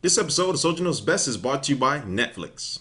This episode of Soldier Knows Best is brought to you by Netflix.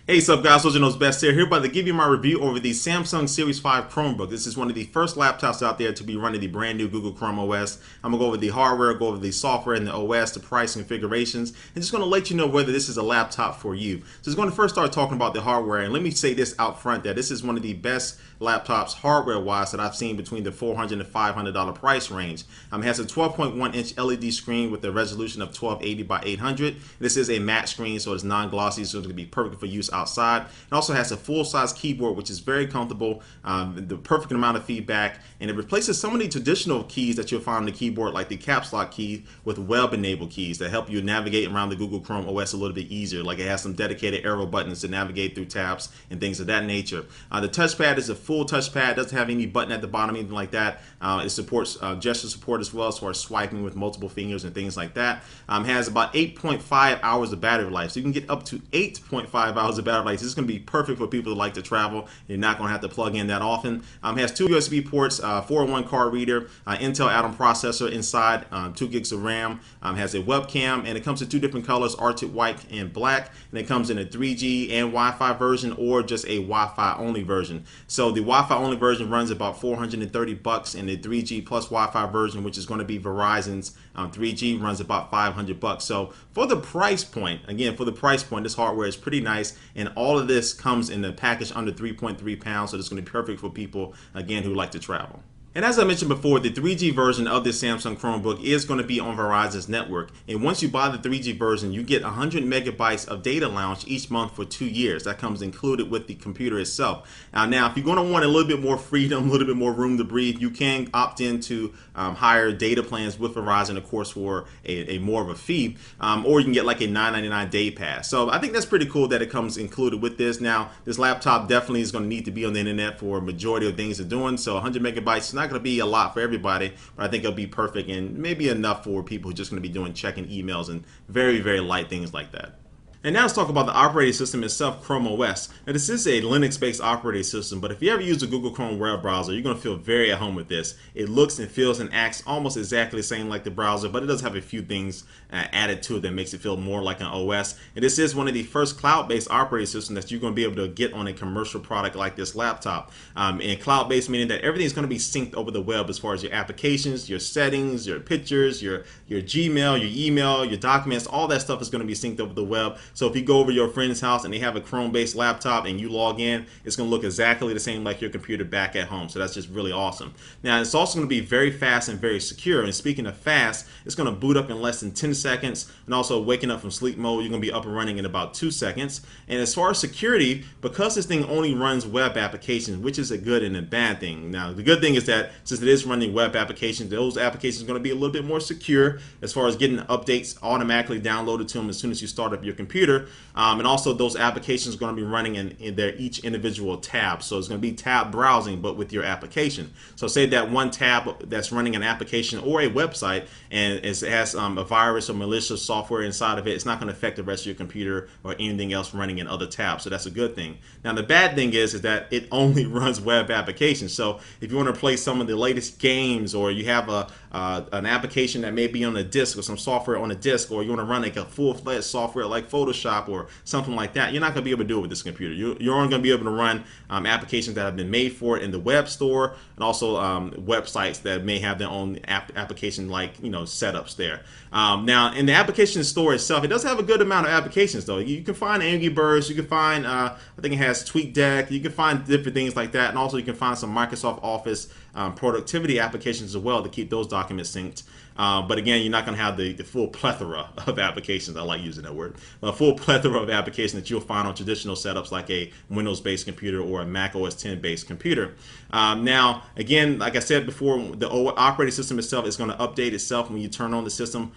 Hey, what's up guys, Soldier Knows Best here about to give you my review over the Samsung Series 5 Chromebook. This is one of the first laptops out there to be running the brand new Google Chrome OS. I'm going to go over the hardware, go over the software and the OS, the price configurations, and just going to let you know whether this is a laptop for you. So I'm going to first start talking about the hardware, and let me say this out front that this is one of the best laptops hardware-wise that I've seen between the $400 and $500 price range. It has a 12.1-inch LED screen with a resolution of 1280 by 800. This is a matte screen, so it's non-glossy, so it's going to be perfect for use outside. It also has a full-size keyboard, which is very comfortable, the perfect amount of feedback, and it replaces some of the traditional keys that you'll find on the keyboard, like the caps lock key, with web-enabled keys that help you navigate around the Google Chrome OS a little bit easier. Like it has some dedicated arrow buttons to navigate through tabs and things of that nature. The touchpad is a full touchpad, doesn't have any button at the bottom, anything like that. It supports gesture support as well, as far as swiping with multiple fingers and things like that. Has about 8.5 hours of battery life, so you can get up to 8.5 hours of battery life. This is going to be perfect for people who like to travel. You're not going to have to plug in that often. Has two USB ports, 4-in-1 card reader, Intel Atom processor inside, 2 gigs of RAM. Has a webcam, and it comes in two different colors, Arctic white and black. And it comes in a 3G and Wi-Fi version, or just a Wi-Fi only version. So the Wi-Fi only version runs about $430, and the 3G plus Wi-Fi version, which is going to be Verizon's 3G, runs about $500. So for the price point, again, for the price point, this hardware is pretty nice, and all of this comes in a package under 3.3 pounds, so it's going to be perfect for people, again, who like to travel. And as I mentioned before, the 3G version of this Samsung Chromebook is going to be on Verizon's network. And once you buy the 3G version, you get 100 megabytes of data allowance each month for 2 years. That comes included with the computer itself. Now, if you're going to want a little bit more freedom, a little bit more room to breathe, you can opt into higher data plans with Verizon, of course, for a more of a fee. Or you can get like a $9.99 day pass. So I think that's pretty cool that it comes included with this. Now, this laptop definitely is going to need to be on the internet for a majority of things they're doing. So 100 megabytes is not going to be a lot for everybody, but I think it'll be perfect and maybe enough for people who are just going to be doing checking emails and very, very light things like that. And now let's talk about the operating system itself, Chrome OS. Now this is a Linux-based operating system, but if you ever use a Google Chrome web browser, you're going to feel very at home with this. It looks and feels and acts almost exactly the same like the browser, but it does have a few things added to it that makes it feel more like an OS. And this is one of the first cloud-based operating systems that you're going to be able to get on a commercial product like this laptop. And cloud-based meaning that everything is going to be synced over the web as far as your applications, your settings, your pictures, your Gmail, your email, your documents, all that stuff is going to be synced over the web. So if you go over to your friend's house and they have a Chrome-based laptop and you log in, it's going to look exactly the same like your computer back at home. So that's just really awesome. Now, it's also going to be very fast and very secure. And speaking of fast, it's going to boot up in less than 10 seconds. And also waking up from sleep mode, you're going to be up and running in about 2 seconds. And as far as security, because this thing only runs web applications, which is a good and a bad thing. Now, the good thing is that since it is running web applications, those applications are going to be a little bit more secure as far as getting updates automatically downloaded to them as soon as you start up your computer. And also those applications are going to be running in their each individual tab. So it's going to be tab browsing, but with your application. So say that one tab that's running an application or a website, and it has a virus or malicious software inside of it, it's not going to affect the rest of your computer or anything else running in other tabs. So that's a good thing. Now the bad thing is that it only runs web applications. So if you want to play some of the latest games, or you have an application that may be on a disk or some software on a disk, or you want to run like a full-fledged software like Photoshop or something like that, you're not going to be able to do it with this computer. You're only going to be able to run applications that have been made for it in the web store, and also websites that may have their own application like setups there. Now in the application store itself, it does have a good amount of applications though. You can find Angry Birds, you can find I think it has TweetDeck, you can find different things like that, and also you can find some Microsoft Office productivity applications as well to keep those documents synced. But again, you're not going to have the full plethora of applications. I like using that word. A full plethora of applications that you'll find on traditional setups like a Windows-based computer or a Mac OS X-based computer. Now, again, like I said before, the operating system itself is going to update itself when you turn on the system.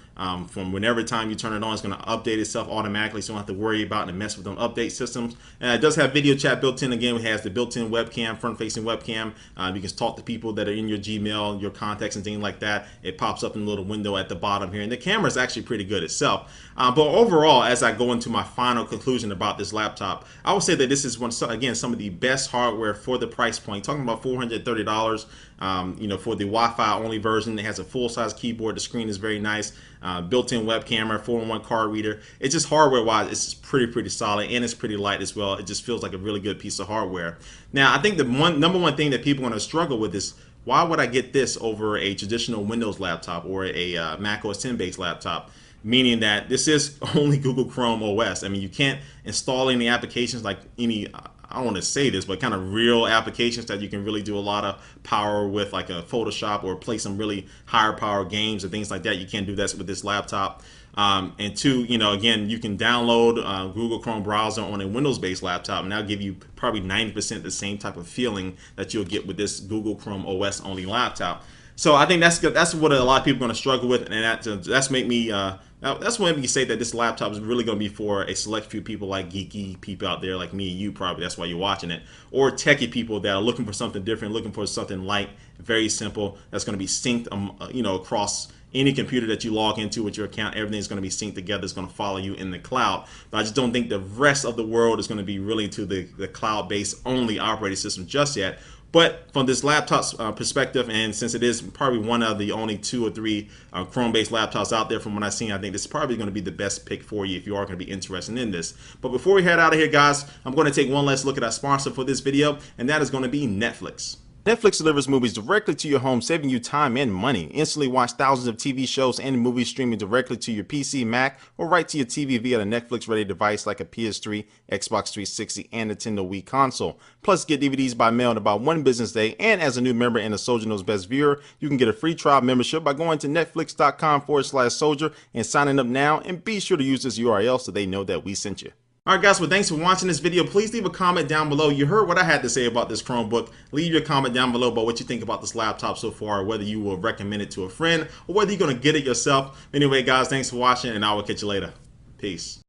From whenever time you turn it on, it's going to update itself automatically, so you don't have to worry about and mess with them update systems. It does have video chat built in. Again, it has the built-in webcam, front-facing webcam. You can talk to people that are in your Gmail, your contacts, and things like that. It pops up in little window at the bottom here, and the camera is actually pretty good itself. But overall, as I go into my final conclusion about this laptop, I would say that this is again some of the best hardware for the price point. Talking about $430, for the Wi-Fi only version. It has a full-size keyboard. The screen is very nice. Built-in web camera, 4-in-1 card reader. It's just hardware-wise, it's pretty solid, and it's pretty light as well. It just feels like a really good piece of hardware. Now, I think the number one thing that people are going to struggle with is, why would I get this over a traditional Windows laptop or a Mac OS X based laptop? Meaning that this is only Google Chrome OS. I mean, you can't install any applications like any, I don't want to say this, but kind of real applications that you can really do a lot of power with, like a Photoshop, or play some really higher power games and things like that. You can't do that with this laptop. And two, again, you can download Google Chrome browser on a Windows-based laptop, and that'll give you probably 90% the same type of feeling that you'll get with this Google Chrome OS only laptop. So I think that's what a lot of people are going to struggle with, and that's made me that's what made me say that this laptop is really going to be for a select few people, like geeky people out there like me and you, probably that's why you're watching it, or techie people that are looking for something different, looking for something light, very simple, that's going to be synced across any computer that you log into with your account. Everything's going to be synced together. It's going to follow you in the cloud. But I just don't think the rest of the world is going to be really to the cloud-based only operating system just yet. But from this laptop's perspective, and since it is probably one of the only 2 or 3 Chrome-based laptops out there from what I've seen, I think this is probably going to be the best pick for you if you are going to be interested in this. But before we head out of here, guys, I'm going to take one last look at our sponsor for this video, and that is going to be Netflix. Netflix delivers movies directly to your home, saving you time and money. Instantly watch thousands of TV shows and movies streaming directly to your PC, Mac, or right to your TV via a Netflix-ready device like a PS3, Xbox 360, and Nintendo Wii console. Plus, get DVDs by mail in about 1 business day, and as a new member and a Soldier Knows Best viewer, you can get a free trial membership by going to netflix.com/soldier and signing up now, and be sure to use this URL so they know that we sent you. Alright guys, well thanks for watching this video. Please leave a comment down below. You heard what I had to say about this Chromebook. Leave your comment down below about what you think about this laptop so far, whether you will recommend it to a friend or whether you're going to get it yourself. Anyway guys, thanks for watching, and I will catch you later. Peace.